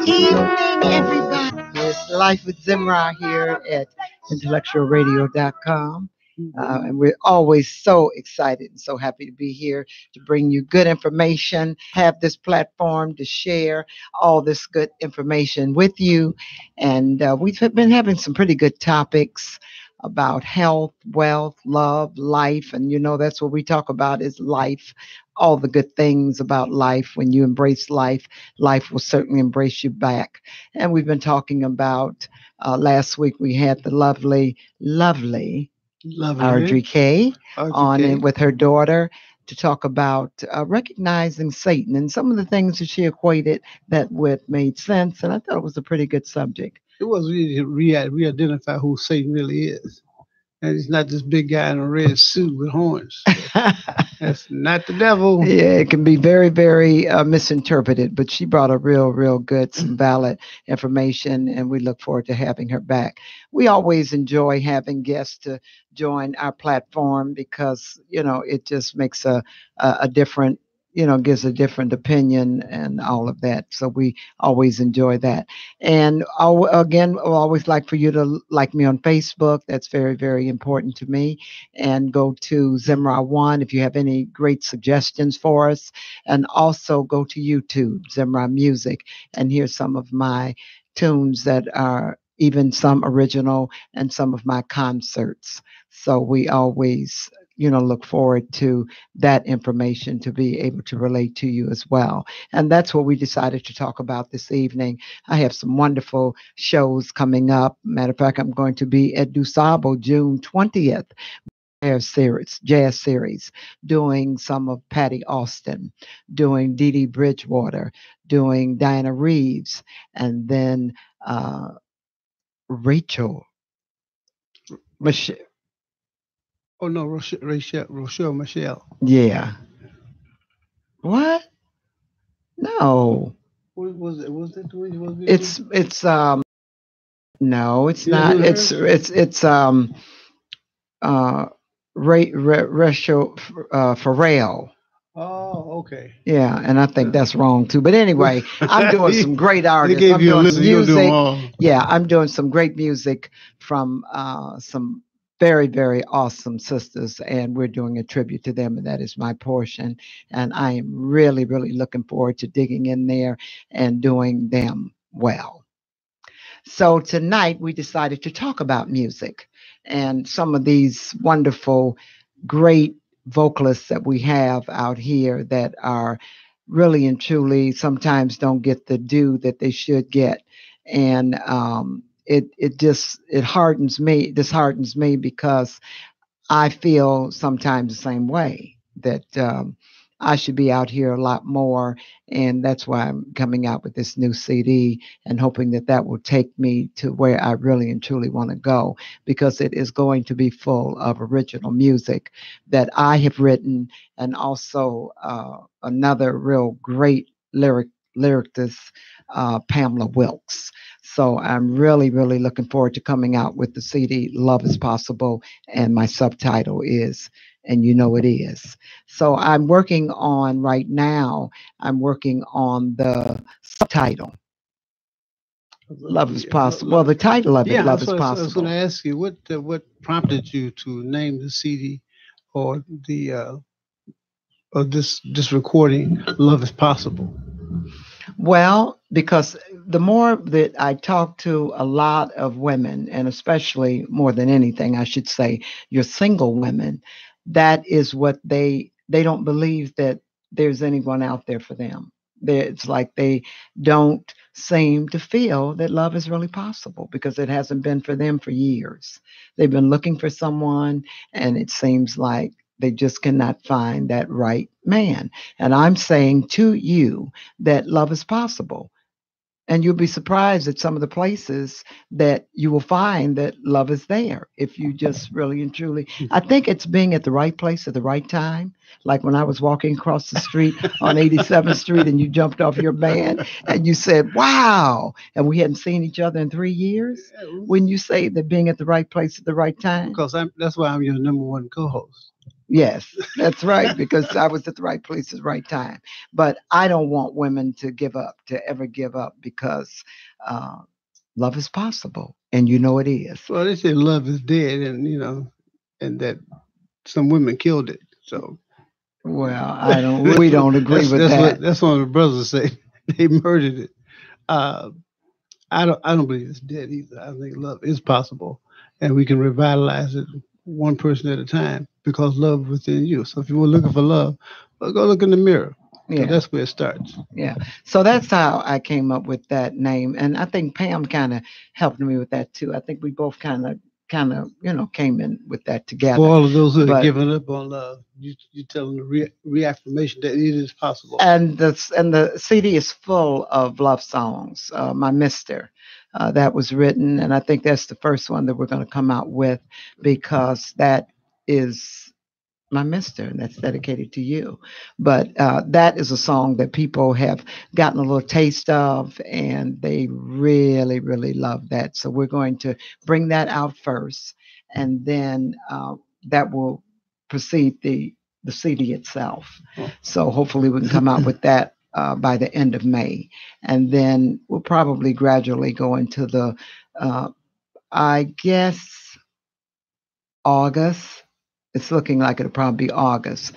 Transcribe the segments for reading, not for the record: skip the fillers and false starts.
evening, everybody. It's Life with Zemrah here at IntellectualRadio.com. And we're always so excited and so happy to be here to bring you good information, have this platform to share all this good information with you. And we've been having some pretty good topics about health, wealth, love, life. And that's what we talk about is life, all the good things about life. When you embrace life, life will certainly embrace you back. And we've been talking about, last week we had the lovely Audrey K on it with her daughter to talk about recognizing Satan and some of the things that she equated that with made sense. And I thought it was a pretty good subject. It was really re-identify who Satan really is. And he's not this big guy in a red suit with horns. That's not the devil. Yeah, it can be very, very misinterpreted, but she brought a real good, some valid information, and we look forward to having her back. We always enjoy having guests to join our platform because, it just makes a different, gives a different opinion and all of that. So we always enjoy that. And again, I always like for you to like me on Facebook. That's very, very important to me. And go to Zemrah 1 if you have any great suggestions for us. And also go to YouTube, Zemrah Music, and hear some of my tunes that are even some original and some of my concerts. So we always look forward to that information to be able to relate to you as well. And that's what we decided to talk about this evening. I have some wonderful shows coming up. Matter of fact, I'm going to be at DuSable June 20th. Jazz series, doing some of Patty Austin, doing Dee Dee Bridgewater, doing Diana Reeves, and then Rachel Michelle. Oh no, Rochelle Michelle. Yeah. What? No. What was it? Was it? It's no, it's not. It's Rachel Farrell. Oh, okay. Yeah, and I think that's wrong too. But anyway, I'm doing some great artists. I'm doing some music. Yeah, I'm doing some great music from some very, very awesome sisters, and we're doing a tribute to them, and that is my portion. And I am really, really looking forward to digging in there and doing them well. So tonight we decided to talk about music and some of these wonderful, great vocalists that we have out here that are really and truly sometimes don't get the due that they should get. And it hardens me, disheartens me because I feel sometimes the same way that I should be out here a lot more. And that's why I'm coming out with this new CD and hoping that that will take me to where I really and truly want to go, because it is going to be full of original music that I have written, and also another real great lyricist, Pamela Wilkes. So I'm really, really looking forward to coming out with the CD, Love is Possible, and my subtitle is And You Know It Is. So right now, I'm working on the subtitle. Love is Possible. Well, the title of it, Love is Possible. I was going to ask you, what prompted you to name the CD or this recording, Love is Possible? Well, because the more that I talk to a lot of women, and especially more than anything, I should say, your single women, that is what they don't believe that there's anyone out there for them. It's like they don't seem to feel that love is really possible because it hasn't been for them for years. They've been looking for someone, and it seems like they just cannot find that right man. And I'm saying to you that love is possible. And you'll be surprised at some of the places that you will find that love is there if you just really and truly. I think it's being at the right place at the right time. Like when I was walking across the street on 87th Street and you jumped off your van and you said, wow, and we hadn't seen each other in 3 years. When you say that being at the right place at the right time. Because that's why I'm your number one co-host. Yes, that's right, because I was at the right place at the right time. But I don't want women to give up, to ever give up, because uh, love is possible, and you know it is. Well, they say love is dead, and and that some women killed it. So Well, I don't. We don't agree with that's what that. that's one of the brothers say. They murdered it. Uh, I don't believe it's dead either. I think love is possible, and we can revitalize it one person at a time because love within you. So if you were looking for love, well, go look in the mirror because Yeah. that's where it starts. Yeah. So that's how I came up with that name. And I think Pam kind of helped me with that too. I think we both kind of, came in with that For together. all of those who have But given up on love, you tell them the reaffirmation that it is possible. and the CD is full of love songs. My Mister, that was written, and I think that's the first one that we're going to come out with, because that is my Mister, and that's dedicated to you. But that is a song that people have gotten a little taste of, and they really, really love that. So we're going to bring that out first, and then that will precede the CD itself. So hopefully we can come out with that by the end of May, and then we'll probably gradually go into the, uh, I guess, August. It's looking like it'll probably be August,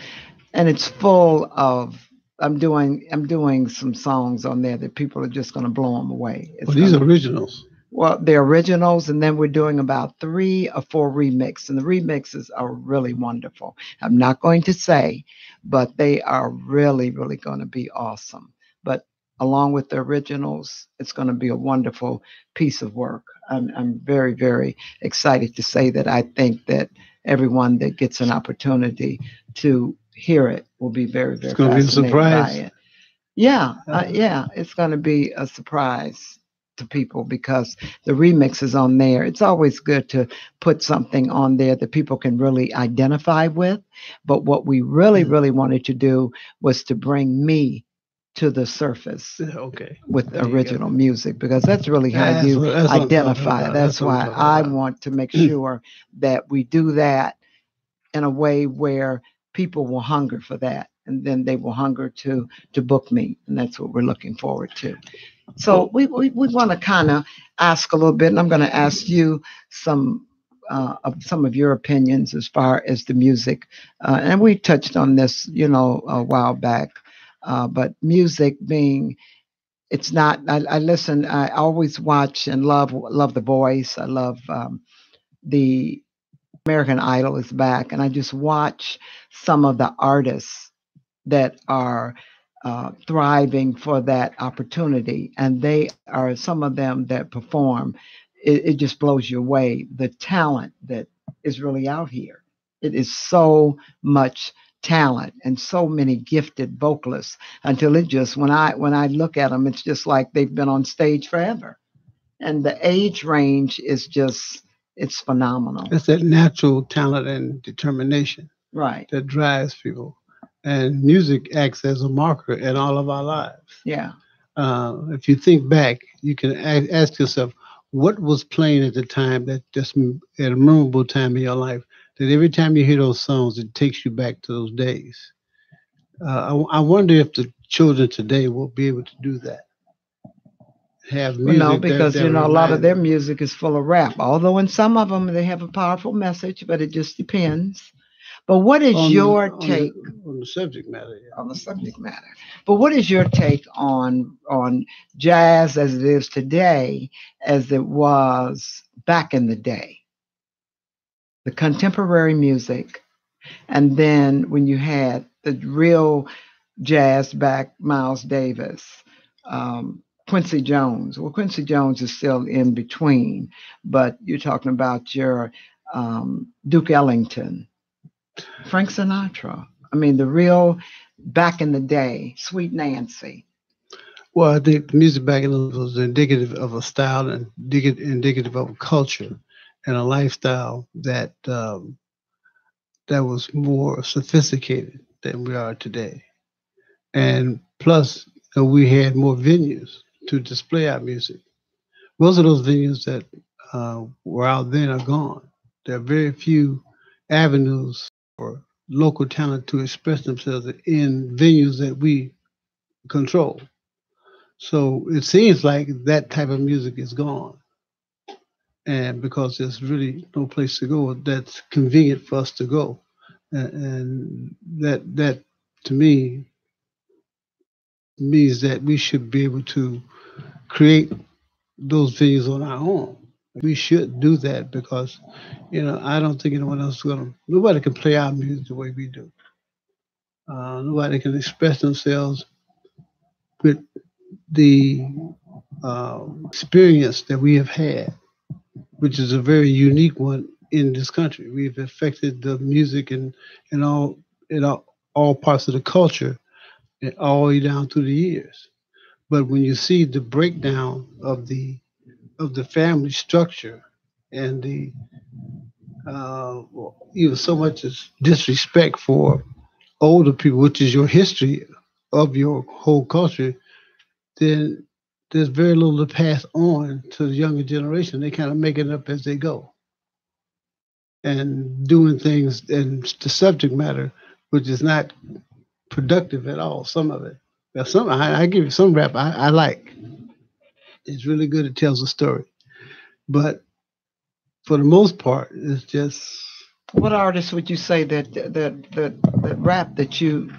and it's full of. I'm doing some songs on there that people are just going to blow them away. It's Well, these going are to, originals. well, the originals, and then we're doing about 3 or 4 remixes, and the remixes are really wonderful. I'm not going to say, but they are really, really going to be awesome. But along with the originals, it's going to be a wonderful piece of work. I'm very, very excited to say that I think that everyone that gets an opportunity to hear it will be very, It's very going to be a fascinated by surprise. it. Yeah, Uh, yeah, it's going to be a surprise to people because the remix is on there. It's always good to put something on there that people can really identify with. But what we really, really wanted to do was to bring me to the surface okay, with there you go. original music, because that's really how That's you what I'm talking identify. about. That's That's what I'm why talking I about. want to make sure that we do that in a way where people will hunger for that, and then they will hunger to book me, and that's what we're looking forward to. So Well, we want to kind of ask a little bit, and I'm going to ask you some of some of your opinions as far as the music, and we touched on this, a while back. But music being, it's not. I listen. I always watch and love The Voice. I love the American Idol is back, and I just watch some of the artists that are thriving for that opportunity, and they are some of them that perform. It just blows you away, the talent that is really out here. It is so much talent and so many gifted vocalists, until it just, when I look at them, it's just like they've been on stage forever, and the age range is just, it's phenomenal. it's that natural talent and determination Right. that drives people. And music acts as a marker in all of our lives. Yeah. If you think back, you can ask yourself, what was playing at the time that just at a memorable time in your life, that every time you hear those songs, it takes you back to those days. I wonder if the children today will be able to do that. Have Well, no, music because that a lot of reminds their them. music is full of rap. Although in some of them they have a powerful message, but it just depends. But what is on the your on the take on the subject matter. on the subject matter? But what is your take on jazz as it is today, as it was back in the day? The contemporary music, and then when you had the real jazz back, Miles Davis, Quincy Jones. Well, Quincy Jones is still in between, but you're talking about your Duke Ellington, Frank Sinatra. I mean, the real back in the day, Sweet Nancy. Well, I think the music back in those was indicative of a style and indicative of a culture and a lifestyle that was more sophisticated than we are today. And plus, we had more venues to display our music. Most of those venues that were out then are gone. There are very few avenues for local talent to express themselves in venues that we control. So it seems like that type of music is gone. And because there's really no place to go that's convenient for us to go. And that to me means that we should be able to create those venues on our own. We should do that because, I don't think anyone else is gonna. Nobody can play our music the way we do. Nobody can express themselves with the experience that we have had, which is a very unique one in this country. We've affected the music and all parts of the culture all the way down through the years. But when you see the breakdown of the family structure and the even so much as disrespect for older people, which is your history of your whole culture, then there's very little to pass on to the younger generation. They kind of make it up as they go and doing things and the subject matter, which is not productive at all. Some of it. Now, I give you some rap I like. It's really good. It tells a story, but for the most part, it's just. What artists would you say that rap that you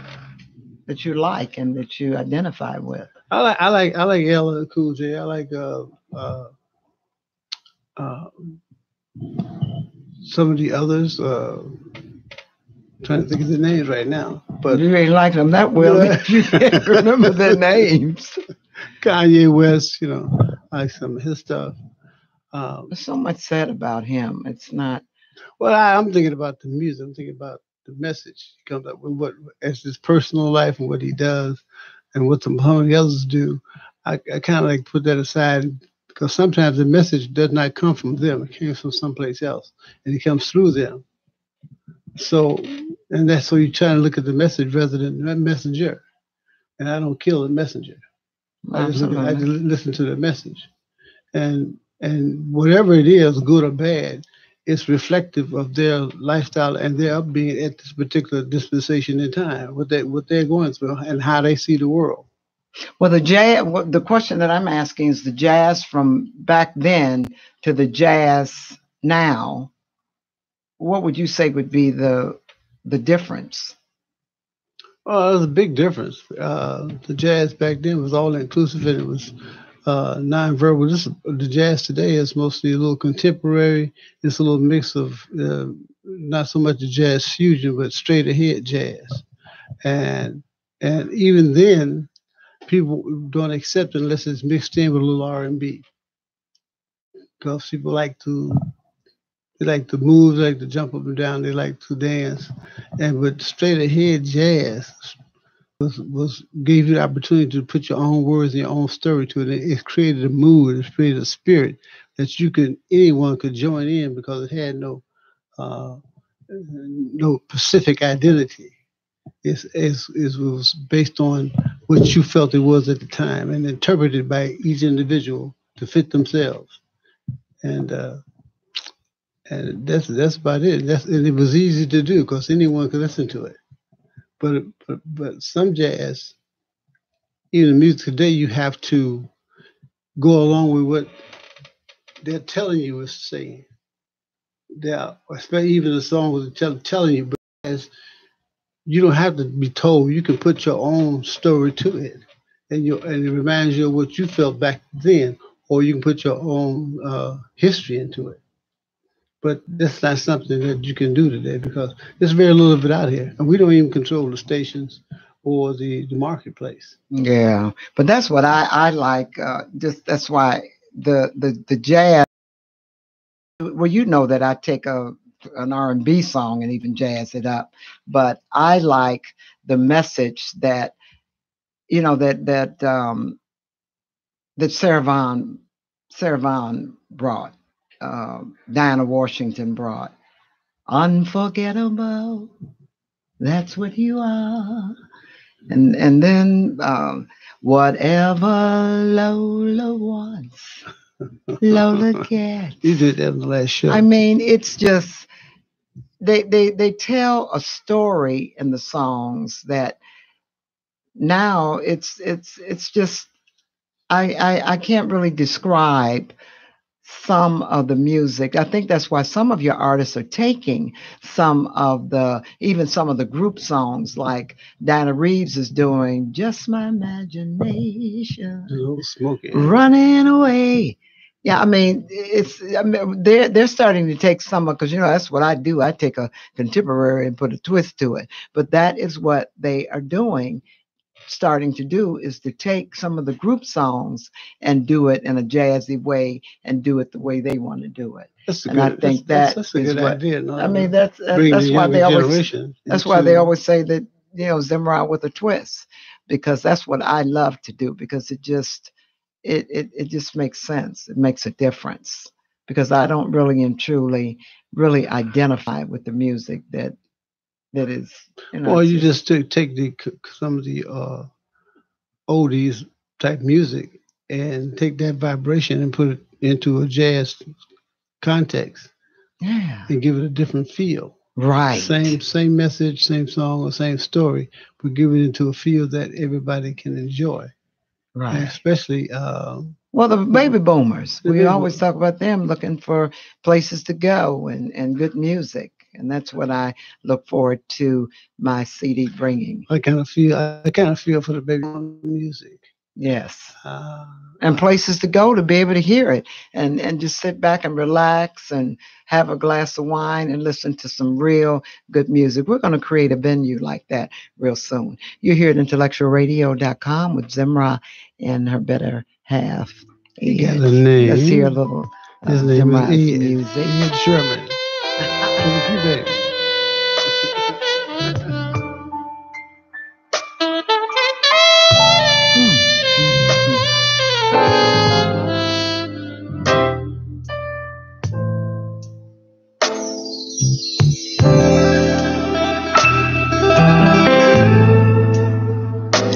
like and that you identify with? I like LL Cool J. I like uh, some of the others. Trying to think of the names right now, but you ain't like them that well that you can't remember their names. Kanye West, I like some of his stuff. There's so much said about him. It's not. Well, I'm thinking about the music. I'm thinking about the message he comes up with, what as his personal life and what he does, and what some of the others do. I kind of like put that aside because sometimes the message does not come from them. It comes from someplace else, and it comes through them. So, and that's so you try to look at the message rather than the messenger. And I don't kill the messenger. I just listen to the message, and whatever it is, good or bad, it's reflective of their lifestyle and their upbringing at this particular dispensation in time, what they're going through and how they see the world. Well, the question that I'm asking is the jazz from back then to the jazz now. What would you say would be the difference? Well, there's a big difference. The jazz back then was all inclusive and it was non-verbal. The jazz today is mostly a little contemporary. It's a little mix of not so much jazz fusion, but straight ahead jazz. And even then, people don't accept it unless it's mixed in with a little R&B. Because people they like to move, they like to jump up and down, they like to dance. And with straight ahead jazz was gave you the opportunity to put your own words and your own story to it. It created a mood, it created a spirit that anyone could join in because it had no specific identity. It was based on what you felt it was at the time and interpreted by each individual to fit themselves. And that's about it. And it was easy to do because anyone could listen to it. But some jazz, even the music today, you have to go along with what they're telling you is saying. Especially even the song was telling you, but as you don't have to be told. You can put your own story to it, and it reminds you of what you felt back then, or you can put your own history into it. But that's not something that you can do today because there's very little of it out here, and we don't even control the stations or the marketplace. Yeah, but that's what I like. Just that's why the jazz. Well, you know that I take an R&B song and even jazz it up, but I like the message that that Sarah Vaughan brought, Diana Washington brought. Unforgettable, that's what you are. And then whatever Lola wants, Lola gets. You did that in the last show. I mean, it's just they tell a story in the songs that now it's just I can't really describe some of the music. I think that's why some of your artists are taking even some of the group songs, like Dinah Reeves is doing "Just My Imagination," Smoking. running away. Yeah, I mean, they're starting to take some of, because that's what I do. I take a contemporary and put a twist to it. But that is what they are doing, starting to do, is to take some of the group songs and do it in a jazzy way and do it the way they want to do it. That's a And I good. think That's a is good what idea. No? I mean. Bring the That's why younger they always generation that's why they into. always say that Zemrah with a twist, because that's what I love to do, because it just makes sense. It makes a difference, because I don't really and truly really identify with the music that is Or it's you just. just take some of the oldies type music and take that vibration and put it into a jazz context Yeah. and give it a different feel. Right. Same message, same song, or same story, but give it into a feel that everybody can enjoy. Right. And especially Well, the baby boomers, the we baby always talk about them looking for places to go and good music. And that's what I look forward to my CD bringing. I kind of feel for the baby music. Yes. Uh, And places to go to be able to hear it, and just sit back and relax and have a glass of wine and listen to some real good music. We're going to create a venue like that real soon. You're here at IntellectualRadio.com with Zemrah and her better half. he got a name. Let's hear a little His name Zemrah's is music. Ed Sherman. Thank you, baby.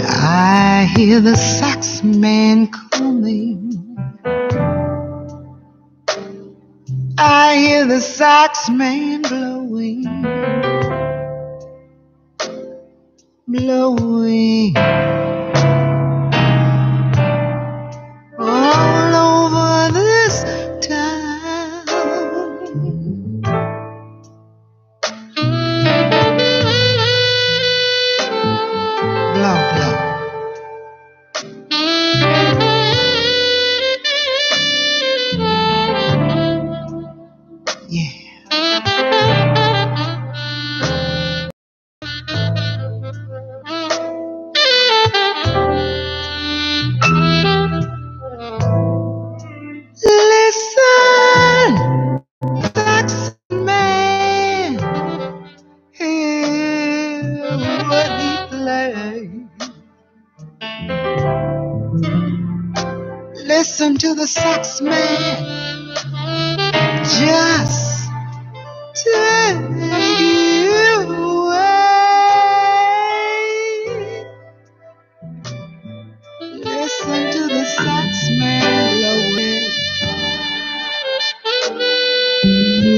I hear the sax man coming. I hear the sax man blowing, blowing all over this town. Blow, blow. Yeah. Listen, sax man, hear what he plays. Listen to the sax man, just take you away. Listen to the sax man blowing.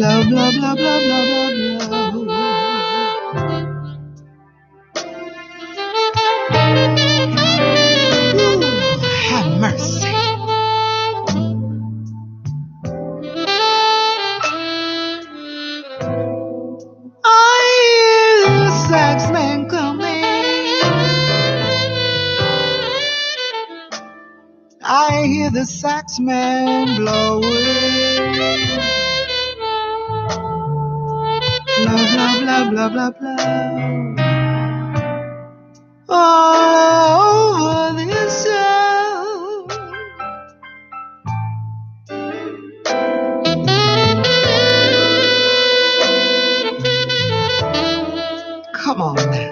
Blah, blah, blah, blah, blah, blah, blah. Ooh, have mercy. I hear the sax man coming. I hear the sax man blowing. Blah, blah, blah, blah, blah, blah. All over this town. Come on now.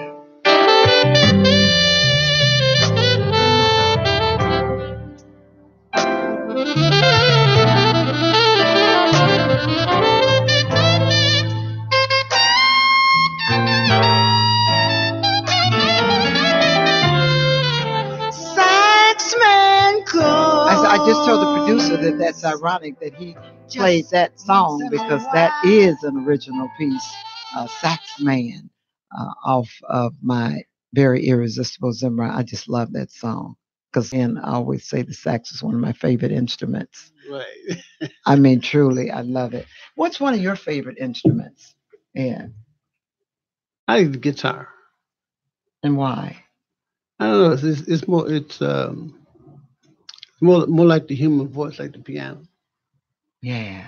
I just told the producer that that's ironic that he played that song, because that is an original piece sax man off of my very irresistible Zemrah. I just love that song because, and I always say the sax is one of my favorite instruments. Right. I mean, truly, I love it. What's one of your favorite instruments? Yeah, I like the guitar. and why? I don't know. It's more. It's more like the human voice, like the piano. Yeah,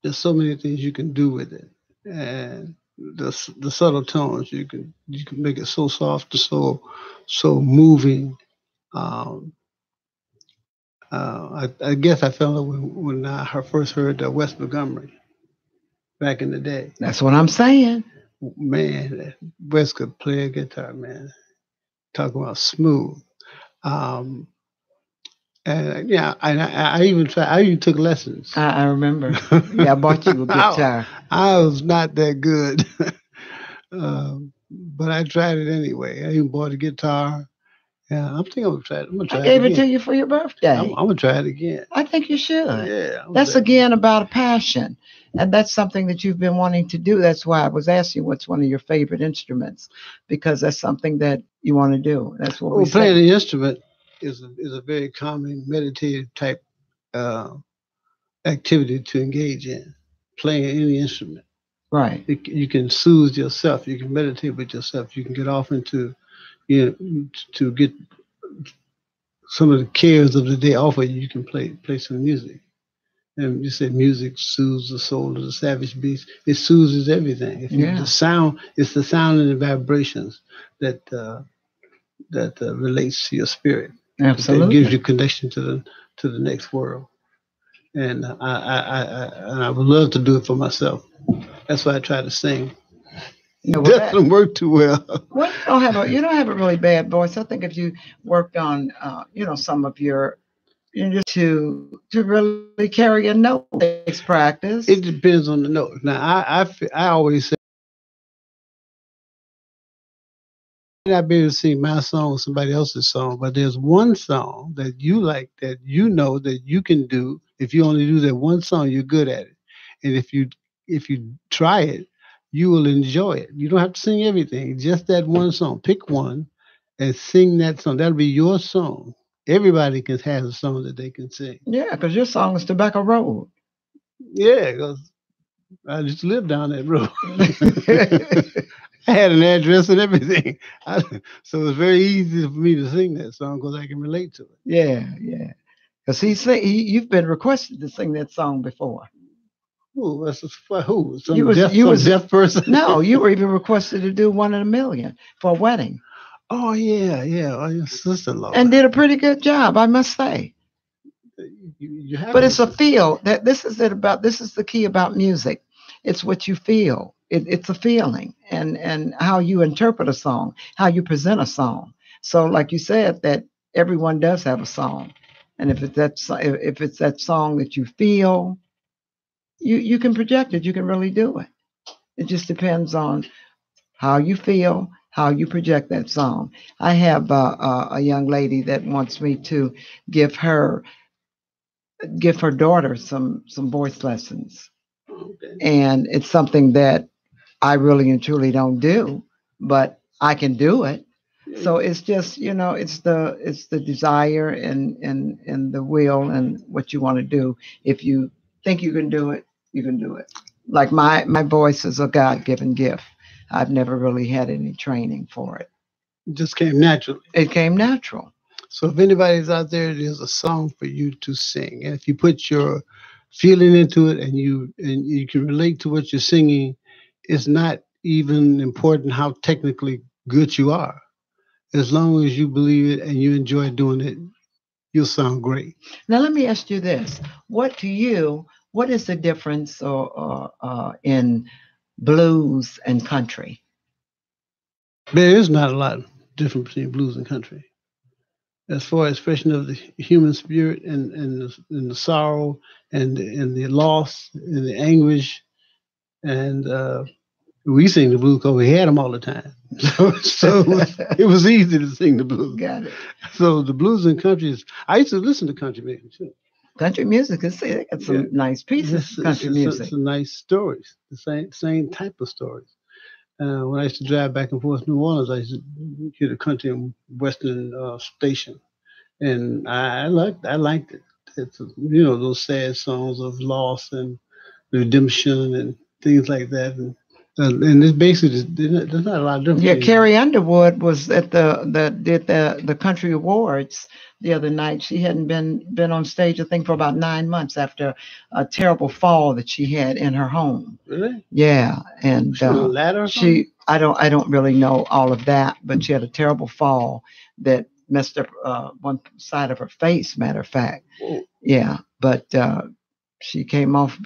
There's so many things you can do with it, and the subtle tones you can make it so soft and so moving. Um, I guess I fell in love when I first heard West Montgomery back in the day. that's what I'm saying. Man, West could play a guitar, man. Talking about smooth. Um, and yeah, I even tried. I even took lessons. I remember. Yeah, I bought you a guitar. I was not that good, but I tried it anyway. I even bought a guitar. Yeah, I'm thinking I'm gonna try it. I'm gonna try I it gave it again. to you for your birthday. I'm gonna try it again. I think you should. Yeah, That's again about a passion. And that's something that you've been wanting to do. That's why I was asking what's one of your favorite instruments, because that's something that you want to do. That's what we Well, say. playing the instrument is a very calming, meditative type uh, activity to engage in. Playing any instrument, Right. you can soothe yourself. You can meditate with yourself. You can get off into to get some of the cares of the day off of you. You can play some music. And you said music soothes the soul of the savage beast. It soothes everything. Yeah. The sound, it's the sound and the vibrations that relates to your spirit. That Absolutely. gives you connection to the next world. And I would love to do it for myself. That's why I try to sing. Yeah, well, That doesn't work too well. well, you don't have a really bad voice. I think if you worked on some of your just to really carry a note takes practice. It depends on the note. Now I always say I may not be able to sing my song or somebody else's song, but there's one song that you like that you know that you can do. If you only do that one song, you're good at it. And if you try it, you will enjoy it. You don't have to sing everything, just that one song. Pick one and sing that song. That'll be your song. Everybody can have a song that they can sing. Yeah, because your song is Tobacco Road. Yeah, because I just lived down that road. I had an address and everything. So it's very easy for me to sing that song because I can relate to it. Yeah, yeah. Because you've been requested to sing that song before. Who? That's for who? Some You was- deaf, you some was- deaf person? No, you were even requested to do One in a Million for a wedding Oh, yeah, yeah. Oh, your sister-in-law. and did a pretty good job, I must say. You have But to- it's a feel that this is the key about music. It's what you feel. It's a feeling and how you interpret a song, how you present a song. So, like you said, that everyone does have a song, and if it's that song that you feel, you can project it. You can really do it. It just depends on how you feel, how you project that song. I have a young lady that wants me to give her daughter some voice lessons, Okay. and it's something that I really and truly don't do, but I can do it. So it's just it's the desire and the will and what you want to do. If you think you can do it, you can do it. Like my voice is a God given gift. I've never really had any training for it. It just came naturally. It came natural. So if anybody's out there, there's a song for you to sing. And if you put your feeling into it and you can relate to what you're singing, it's not even important how technically good you are. As long as you believe it and you enjoy doing it, you'll sound great. Now let me ask you this: what is the difference in blues and country? There is not a lot difference between blues and country. As far as expression of the human spirit and the sorrow and the loss and the anguish, and we sing the blues because we had them all the time. So it was easy to sing the blues. Got it. So the blues and country I used to listen to country music too. Country music is they got some nice pieces of country music. Some nice stories. The same type of stories. When I used to drive back and forth to New Orleans, I used to hear the country and western station, and I liked it. It's those sad songs of loss and redemption and things like that, and it's basically there's not a lot of difference. Yeah, Carrie Underwood was at the country awards the other night. She hadn't been on stage, I think, for about 9 months after a terrible fall that she had in her home. Really? Yeah, and I don't really know all of that, but she had a terrible fall that messed up one side of her face. Matter of fact, Whoa. Yeah, but she came off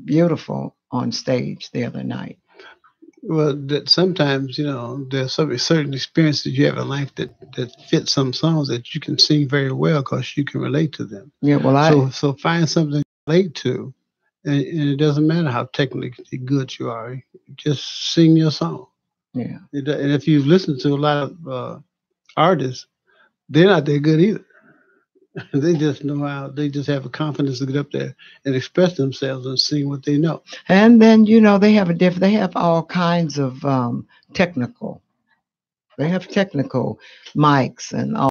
beautiful on stage the other night. Well, that sometimes there's certain experiences you have in life that fit some songs that you can sing very well because you can relate to them. Yeah, well, so find something to relate to, and it doesn't matter how technically good you are. Just sing your song. Yeah. And if you've listened to a lot of artists, they're not that good either. They just know how. They just have a confidence to get up there and express themselves and sing what they know. And then they have they have all kinds of technical. They have technical mics and all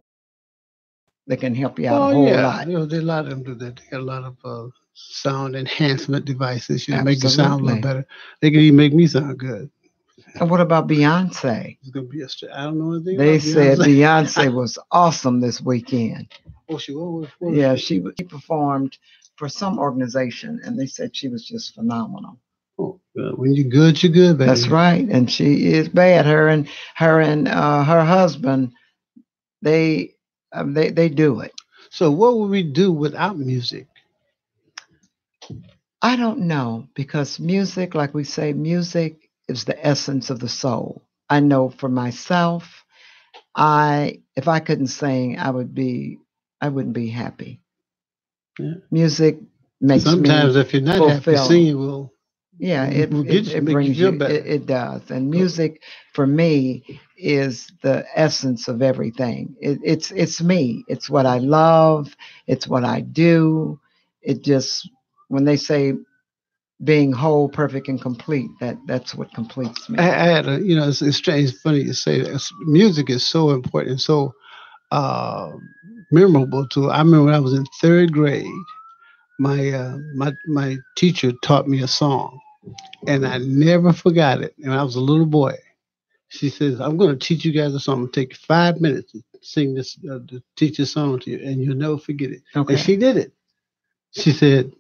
that can help you out a whole lot. There a lot of them do that. They got a lot of sound enhancement devices. Make you sound a little better. They can even make me sound good. And what about Beyonce? It's gonna be I don't know anything. They said Beyonce was awesome this weekend. Oh, she was. Yeah, she performed for some organization, and they said she was just phenomenal. Oh, when you're good, you're good, baby. That's right, and she is bad. Her and her husband, they do it. So, what would we do without music? I don't know, because music, like we say, music is the essence of the soul. I know for myself, if I couldn't sing, I wouldn't be happy. Yeah. Music makes sometimes if you're not happy, singing will. Yeah, it brings you better. It does, and music for me is the essence of everything. It's me. It's what I love. It's what I do. It just, when they say being whole, perfect, and complete, that's what completes me. I had it's strange. It's funny you say that. Music is so important, so memorable too. I remember when I was in 3rd grade, my teacher taught me a song, and I never forgot it. And I was a little boy. She says, "I'm going to teach you guys a song. I'm going to take 5 minutes to sing this, to teach this song to you, and you'll never forget it." Okay. And she did it. She said,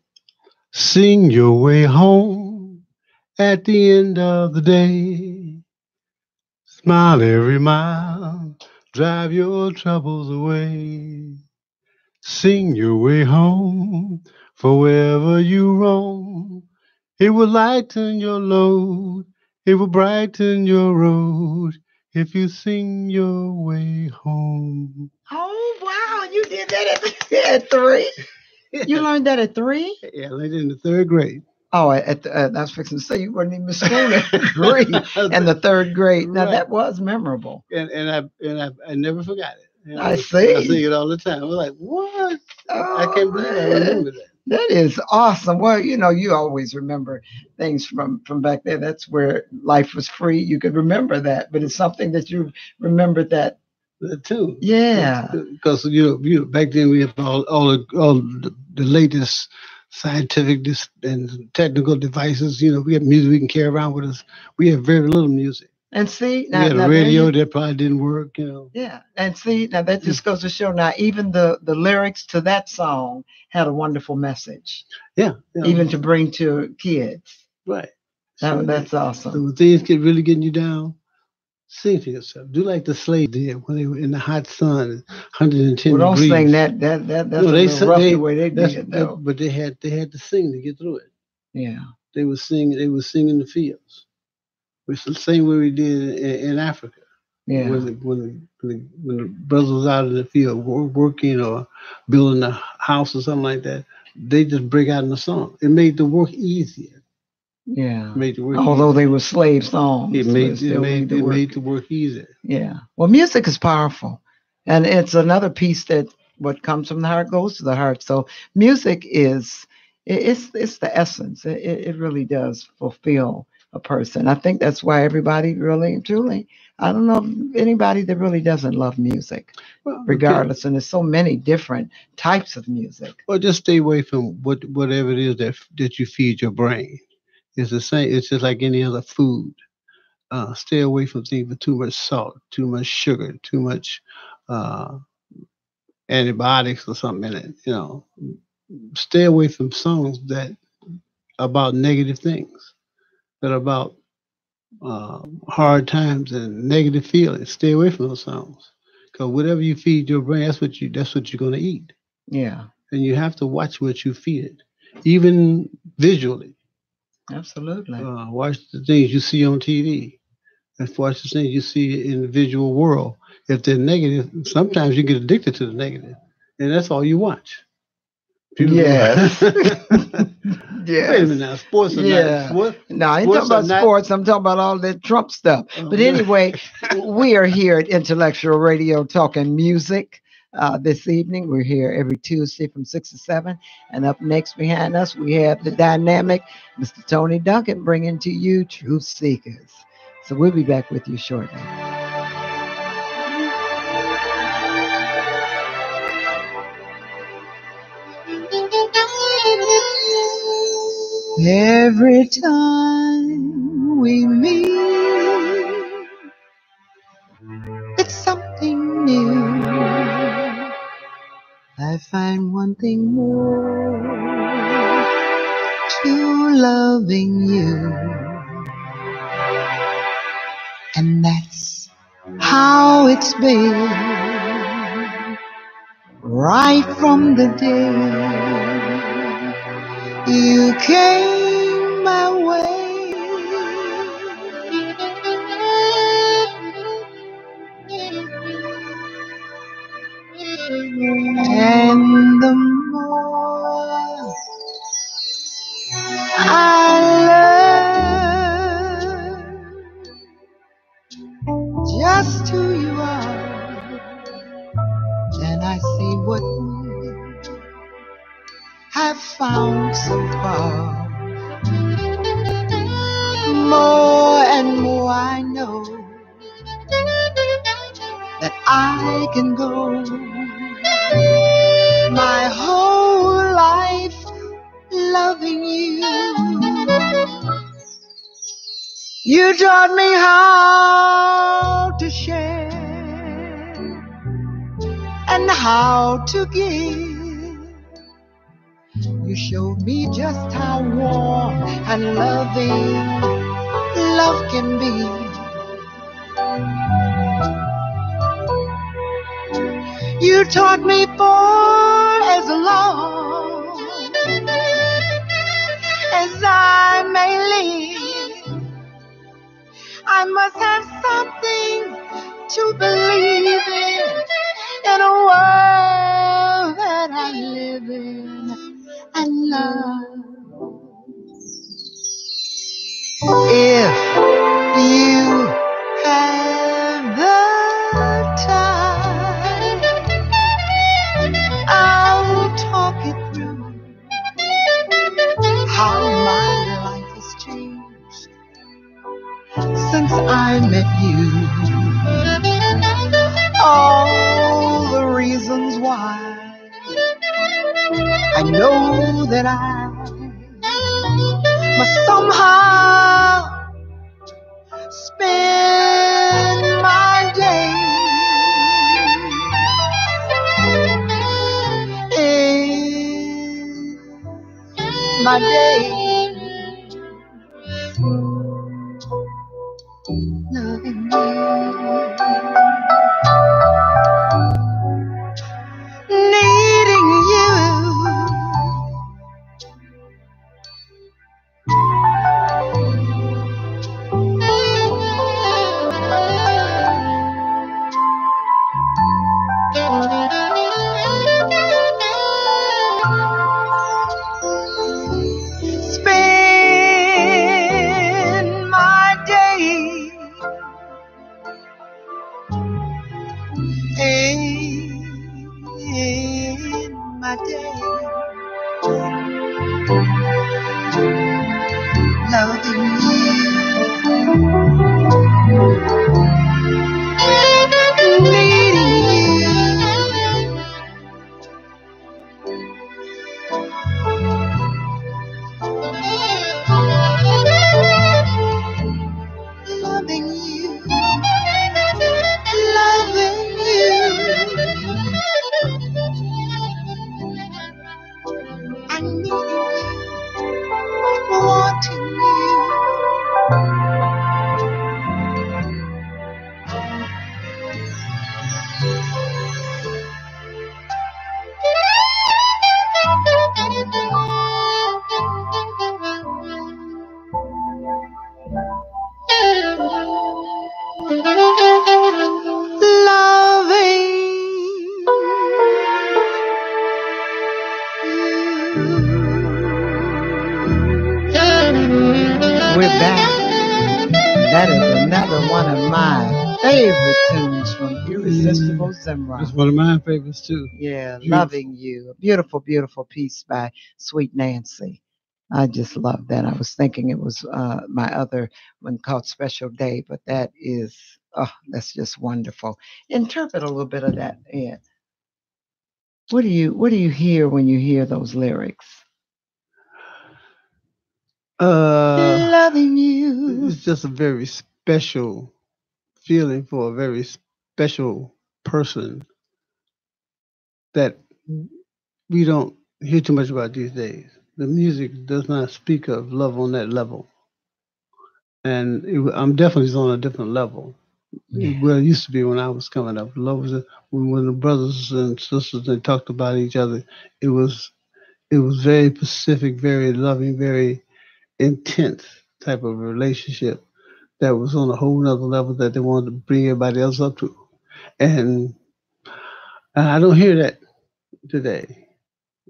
"Sing your way home at the end of the day. Smile every mile, drive your troubles away. Sing your way home, for wherever you roam. It will lighten your load, it will brighten your road, if you sing your way home." Oh, wow, you did that at 3? You learned that at 3? Yeah, I learned it in the 3rd grade. Oh, I was fixing to say you weren't even in school at 3 in the 3rd grade. Now, that was memorable. And I never forgot it. I see. I sing it all the time. I was like, what? I can't believe I remember that. That is awesome. Well, you always remember things from back then. That's where life was free. You could remember that, but it's something that you remembered that too. Yeah, because back then we had all the latest scientific and technical devices. We have music we can carry around with us. We have very little music. And see, we had a radio that probably didn't work. Yeah, and see, now that just goes to show. Now, even the lyrics to that song had a wonderful message. Yeah. Even to bring to kids. Right. That's awesome. So when things really getting you down, sing to yourself. Do like the slaves did when they were in the hot sun, 110 degrees. Well, don't sing that. That's rough the way they did it, though. But they had to sing to get through it. Yeah. They were singing in the fields. It's the same way we did in Africa. Yeah. When the brothers was out in the field working or building a house or something like that, they just break out in a song. It made the work easier. Yeah. Although they were slave songs, it made the work easier. Yeah. Well, music is powerful, and it's another piece that What comes from the heart goes to the heart. So music is it's the essence. It really does fulfill a person. I think that's why everybody really truly. I don't know of anybody that really doesn't love music, Well, okay. regardless. And there's so many different types of music. Well, just stay away from whatever it is that you feed your brain. It's the same. It's just like any other food. Stay away from things with too much salt, too much sugar, too much uh, antibiotics or something in it. Stay away from songs that about negative things, that are about hard times and negative feelings. Stay away from those songs, because whatever you feed your brain, that's what you're going to eat. Yeah, And you have to watch what you feed it, even visually. absolutely. Watch the things you see on TV. And watch the things you see in the visual world. If they're negative, sometimes you get addicted to the negative, and that's all you watch. People Yes. Wait a minute Yes. now. Sports are not Yeah. sports. No, I ain't talking Sports are about not. sports. I'm talking about all that Trump stuff. But anyway, we are here at Intellectual Radio talking music. This evening, we're here every Tuesday from 6 to 7. And up next behind us, we have the dynamic Mr. Tony Duncan bringing to you Truth Seekers. So we'll be back with you shortly. Every time we meet, it's something new. I find one thing more to loving you, and that's how it's been right from the day you came my way. And the more I learn just who you are, and I see what we have found so far. More and more I know that I can go my whole life loving you. You taught me how to share and how to give. You showed me just how warm and loving love can be. You taught me for as long as I may live, I must have something to believe in a world that I live in and love. If you have the time, I'll talk it through, how my life has changed since I met you. All the reasons why I know that I must somehow spend my days in my days loving you, needing you. Spend my days That is another one of my favorite tunes from Irresistible That's Zemrah. one of my favorites too. Yeah, Beautiful. Loving You. A beautiful, beautiful piece by Sweet Nancy. I just love that. I was thinking it was my other one called Special Day, but that is, oh, that's just wonderful. Interpret a little bit of that, Ed. What do you hear when you hear those lyrics? Loving you. It's just a very special feeling for a very special person that we don't hear too much about these days. The music does not speak of love on that level, and I'm definitely on a different level. Yeah. Well, it used to be when I was coming up. Love was when the brothers and sisters they talked about each other. It was it was very specific, very loving, very intense type of relationship that was on a whole nother level that they wanted to bring everybody else up to. And I don't hear that today.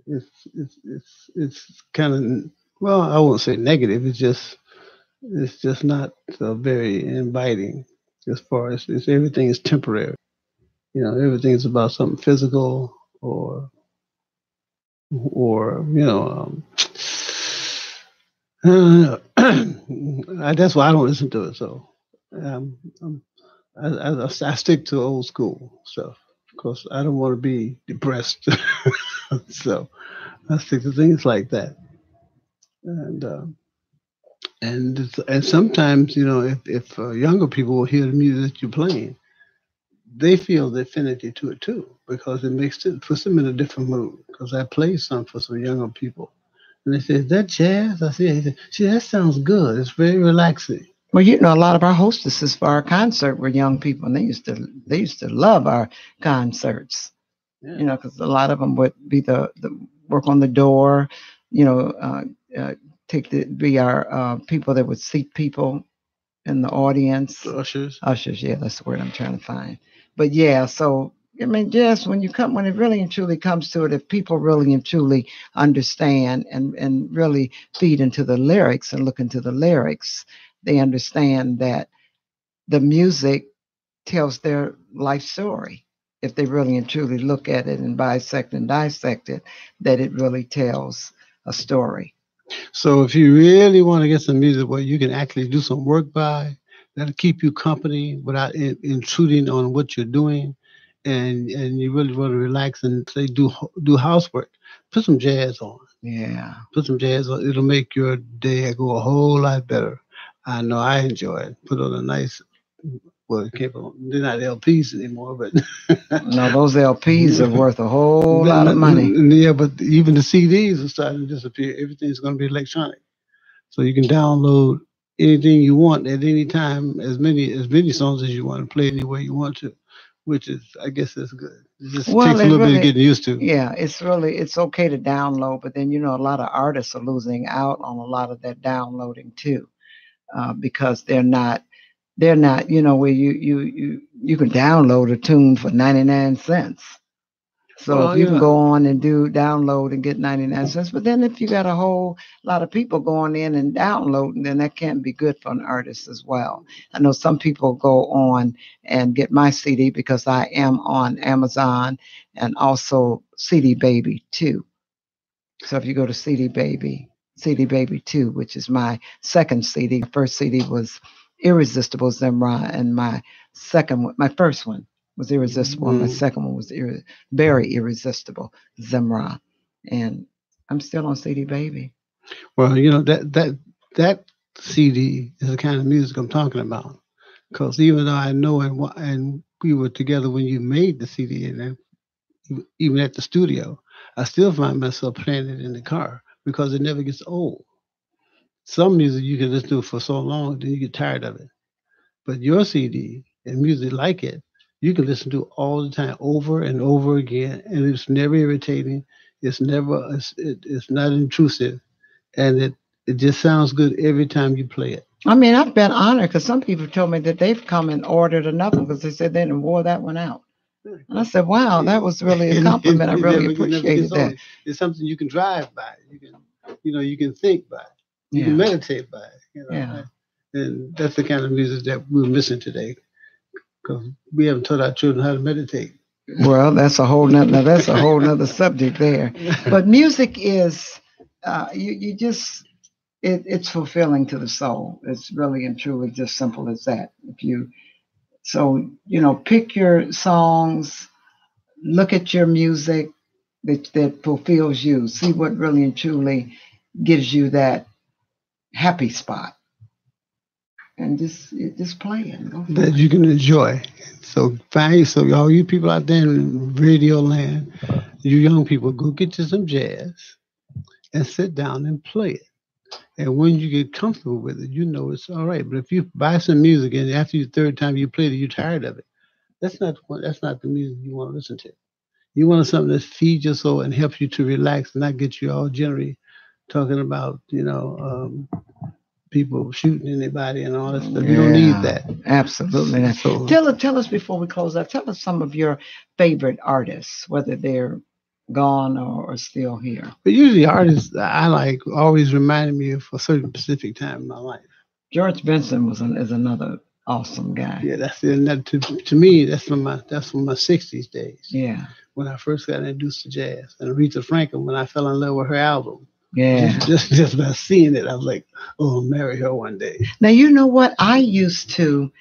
It's kind of well, I won't say negative. It's just not very inviting as far as it's, everything is temporary. Everything is about something physical or that's why I don't listen to it. So um, um, I stick to old school stuff because I don't want to be depressed. So I stick to things like that. And and sometimes if younger people will hear the music that you're playing, they feel the affinity to it too because it puts them in a different mood. Because I play some for some younger people, and they say, "Is that jazz?" I say, "See, that sounds good. It's very relaxing." Well, a lot of our hostesses for our concert were young people, and they used to love our concerts. Yeah. Because a lot of them would be the work on the door, you know, uh, be our people that would seat people in the audience. The ushers. Ushers, yeah, that's the word I'm trying to find. But yeah, so I mean, yes, when it really and truly comes to it, if people really and truly understand and really feed into the lyrics and look into the lyrics, they understand that the music tells their life story. If they really and truly look at it and bisect and dissect it, that it really tells a story. So if you really want to get some music where you can actually do some work by, that'll keep you company without intruding on what you're doing, and you really want to relax and say do housework, put some jazz on. Yeah. Put some jazz on. It'll make your day go a whole lot better. I know I enjoy it. Put on a nice, well, it can't, they're not LPs anymore, but No, those LPs are worth a whole lot of money. yeah, but even the CDs are starting to disappear. Everything's going to be electronic, so you can download anything you want at any time, as many songs as you want to play any way you want to, which is, I guess, that's good. It just Well, takes a it little bit of really, getting used to. yeah, it's okay to download, but then a lot of artists are losing out on a lot of that downloading too, because they're not where you can download a tune for 99 cents. So if Well, you can go on and download and get 99 cents, but then if you got a whole lot of people going in and downloading, then that can't be good for an artist as well. I know some people go on and get my CD because I am on Amazon and also CD Baby too. So if you go to CD Baby 2, which is my second CD. My first CD was Irresistible Zemrah, and my first one was Irresistible, and my second one was very Irresistible Zemrah. And I'm still on CD Baby. Well, that CD is the kind of music I'm talking about. Because even though I know and we were together when you made the CD, and then even at the studio, I still find myself playing it in the car because it never gets old. Some music you can listen to for so long, then you get tired of it. But your CD and music like it, you can listen to all the time, over and over again, and it's never irritating. It's not intrusive, and it just sounds good every time you play it. I mean, I've been honored because some people told me that they've come and ordered another one because they said they didn't wore that one out. And I said, wow, that was really a compliment. I really appreciated that. It's something you can drive by. You can think by. You Yeah. can meditate by. Yeah. And that's the kind of music that we're missing today because we haven't taught our children how to meditate. Well, that's a whole nother. Now that's a whole nother subject there. But music is, you just it's fulfilling to the soul. It's really and truly just simple as that. If you so pick your songs, look at your music that fulfills you. See what really and truly gives you that happy spot, and just play it. Go for that it. you can enjoy. So all you people out there in radio land, you young people, go get you some jazz and sit down and play it. And when you get comfortable with it, you know it's all right. But if you buy some music and after the third time you play it, you're tired of it. That's not the music you want to listen to. You want something that feeds your soul and helps you to relax and not get you all jittery, talking about people shooting anybody and all that stuff. You don't need Yeah, that. absolutely. So Tell us before we close out. Tell us some of your favorite artists, whether they're gone or still here. but usually artists I like always reminded me of a certain specific time in my life. George Benson is another awesome guy. Yeah, that's it. And that, to me, that's from my '60s days Yeah, when I first got introduced to jazz. And Aretha Franklin, when I fell in love with her album, yeah. just by seeing it, I was like, oh, I'll marry her one day. Now you know what? I used to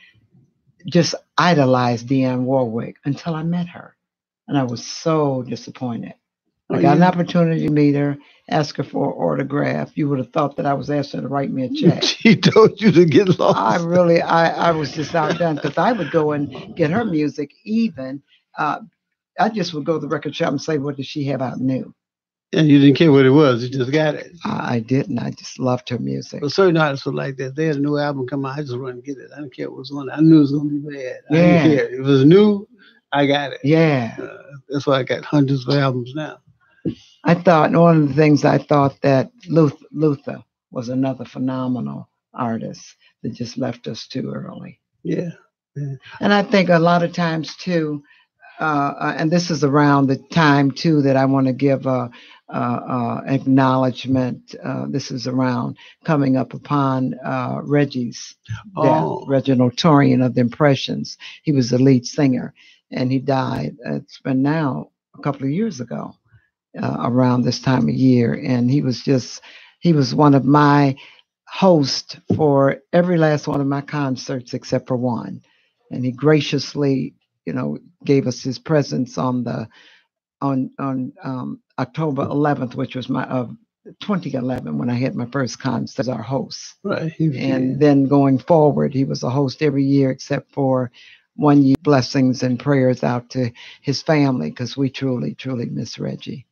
just idolize Dionne Warwick until I met her, and I was so disappointed. Oh I got an yeah, opportunity to meet her, ask her for an autograph. You would have thought that I was asking her to write me a check. she told you to get I lost. really, I was just outdone because I would go and get her music. Even I just would go to the record shop and say, "What does she have out new?" And you didn't care what it was, you just got it. I didn't. I just loved her music. But certain artists were like that. They had a new album come out, I just run and get it. I don't care what was on it. I knew it was gonna be bad. I didn't Yeah, care. If it was new, I got it. yeah. That's why I got hundreds of albums now. I thought one of the things I thought that Luther was another phenomenal artist that just left us too early. Yeah. Yeah. And I think a lot of times too, and this is around the time too that I want to give acknowledgement. This is around coming up upon Reggie's death, Oh, Reginald Torian of the Impressions. He was the lead singer, and he died. It's been now a couple of years ago, around this time of year, and he was one of my hosts for every last one of my concerts except for one, and he graciously, gave us his presence on the on October 11th, which was my 2011 when I had my first concert as our host. right. And then going forward, he was a host every year except for one year. Blessings and prayers out to his family because we truly, truly miss Reggie.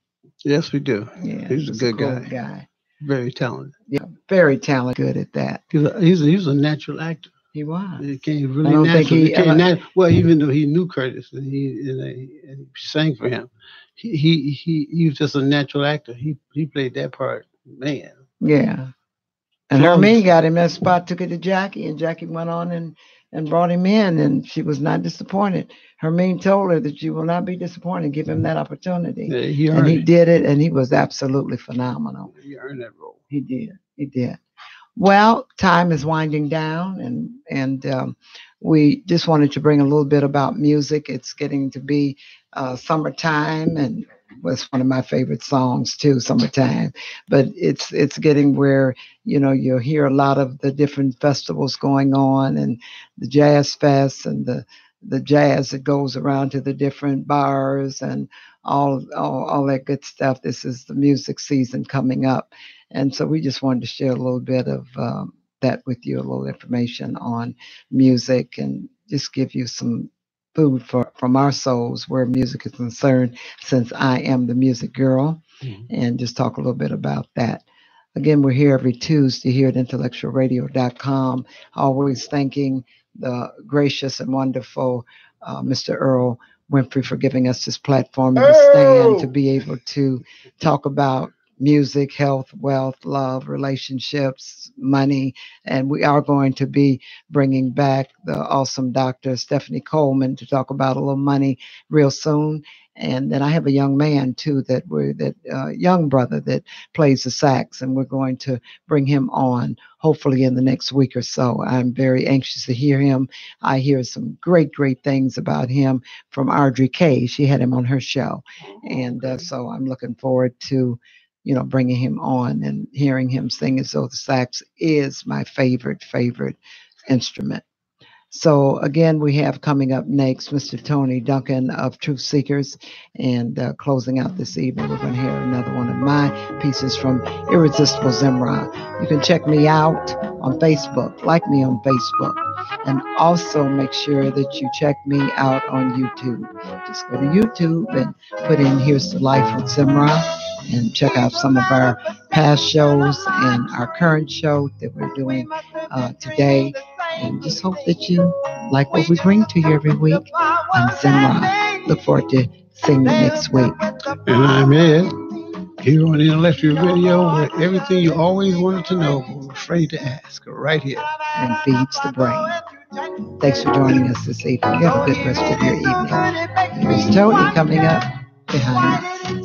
Yes, we do. Yeah, He's a he's good cool guy. Very talented. Yeah, very talented, good at that. He's a natural actor. He was. He came I really don't think natural. He he came ever. well, even though he knew Curtis and he sang for him, he was just a natural actor. He played that part, man. Yeah. And Flawless. Hermine got him that spot, took it to Jackie, and Jackie went on and brought him in, and she was not disappointed. Hermine told her that you will not be disappointed. Give him that opportunity. Yeah, he And earned he it. did it, and he was absolutely phenomenal. He earned that role. He did. He did. Well, time is winding down, and we just wanted to bring a little bit about music. It's getting to be summertime, and was one of my favorite songs too, "Summertime." But it's getting where you'll hear a lot of the different festivals going on, and the jazz fest, and the jazz that goes around to the different bars, and all that good stuff. This is the music season coming up. And so we just wanted to share a little bit of that with you, a little information on music, and just give you some food from our souls where music is concerned, since I am the music girl, Mhm. and just talk a little bit about that. Again, we're here every Tuesday here at IntellectualRadio.com, always thanking the gracious and wonderful Mr. Earl Winfrey for giving us this platform and this stand to be able to talk about music, health, wealth, love, relationships, money. And we are going to be bringing back the awesome Dr. Stephanie Coleman to talk about a little money real soon. And then I have a young man too that young brother that plays the sax, and we're going to bring him on hopefully in the next week or so. I'm very anxious to hear him. I hear some great things about him from Audrey Kay. She had him on her show, and so I'm looking forward to bringing him on and hearing him sing as though the sax is my favorite instrument. So again, we have coming up next Mr. Tony Duncan of Truth Seekers, and closing out this evening, we're going to hear another one of my pieces from Irresistible Zemrah. You can check me out on Facebook, like me on Facebook, and also make sure that you check me out on YouTube. Just go to YouTube and put in "Here's the Life with Zemrah" and check out some of our past shows and our current show that we're doing today. And just hope that you like what we bring to you every week. I'm Zemrah. Look forward to seeing you next week. And I'm Ed, here on Intellectual Radio, where everything you always wanted to know but were afraid to ask, right here. And feeds the brain. Thanks for joining us this evening. You have a good rest of your evening. Here's Tony coming up behind us.